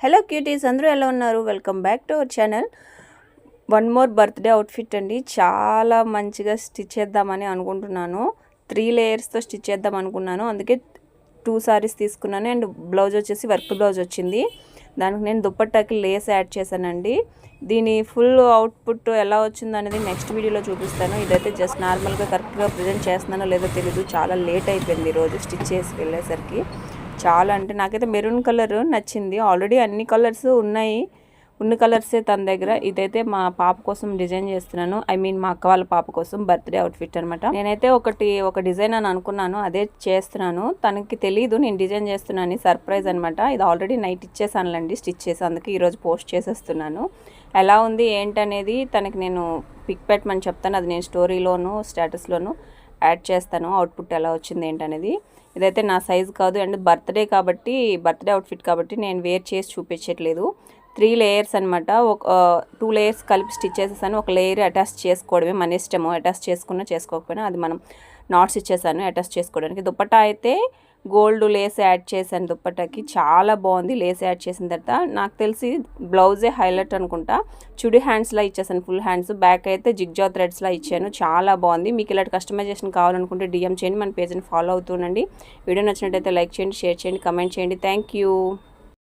Hello cuties, అందరూ ఎలా ఉన్నారు? Welcome back to our channel. One more birthday outfit అండి. చాలా మంచిగా స్టిచ్ చేద్దామని అనుకుంటున్నాను. 3 లేయర్స్తో స్టిచ్ చేద్దాం అనుకున్నాను. అందుకే 2 సారీస్ తీసుకున్నాను. అండ్ బ్లౌజ్ వచ్చేసి వర్క్ బ్లౌజ్ వచ్చింది. దానికి నేను దుప్పట్టాకి లేస్ యాడ్ చేశానండి. దీని ఫుల్ అవుట్పుట్ ఎలా వచ్చింది అనేది నెక్స్ట్ వీడియోలో చూపిస్తాను. ఇదైతే జస్ట్ నార్మల్గా కరెక్ట్గా ప్రజెంట్ చేస్తున్నానో లేదో తెలీదు. చాలా లేట్ అయిపోయింది ఈరోజు స్టిచ్ చేసి వెళ్ళేసరికి. చాలా అంటే నాకైతే మెరూన్ కలర్ నచ్చింది. ఆల్రెడీ అన్ని కలర్స్ ఉన్నాయి, ఉన్న కలర్సే తన దగ్గర. ఇదైతే మా పాప కోసం డిజైన్ చేస్తున్నాను. మా అక్క వాళ్ళ పాప కోసం బర్త్డే అవుట్ఫిట్ అనమాట. నేనైతే ఒక డిజైన్ అని అనుకున్నాను, అదే చేస్తున్నాను. తనకి తెలీదు నేను డిజైన్ చేస్తున్నాను, సర్ప్రైజ్ అనమాట. ఇది ఆల్రెడీ నైట్ ఇచ్చేసానులేండి స్టిచ్ చేసి, అందుకే ఈరోజు పోస్ట్ చేసేస్తున్నాను. ఎలా ఉంది ఏంటనేది తనకి నేను పిక్ పెట్టమని చెప్తాను. అది నేను స్టోరీలోను స్టేటస్లోను యాడ్ చేస్తాను, అవుట్పుట్ ఎలా వచ్చింది ఏంటనేది. ఇదైతే నా సైజు కాదు, అండ్ బర్త్డే అవుట్ఫిట్ కాబట్టి నేను వేర్ చేసి చూపించట్లేదు. 3 లేయర్స్ అనమాట. 2 లేయర్స్ కలిపి స్టిచ్ చేసేసాను. ఒక లేయర్ అటాచ్ చేసుకోవడమే, మన ఇష్టము. అటాచ్ చేసుకున్నా చేసుకోకపోయినా అది మనం నాట్స్ ఇచ్చేసాను అటాచ్ చేసుకోవడానికి. దుప్పట్టా అయితే గోల్డ్ లేస్ యాడ్ చేశాను దుప్పట్టాకి. చాలా బాగుంది లేస్ యాడ్ చేసిన తర్వాత. నాకు తెలిసి బ్లౌజే హైలైట్ అనుకుంటా. చుడి హ్యాండ్స్లా ఇచ్చేసాను, ఫుల్ హ్యాండ్స్. బ్యాక్ అయితే జిగ్జా థ్రెడ్స్లా ఇచ్చాను. చాలా బాగుంది. మీకు ఇలాంటి కస్టమైజేషన్ కావాలనుకుంటే డిఎం చేయండి, మన పేజ్ని ఫాలో అవుతుండండి. వీడియో నచ్చినట్టయితే లైక్ చేయండి, షేర్ చేయండి, కమెంట్ చేయండి. Thank you.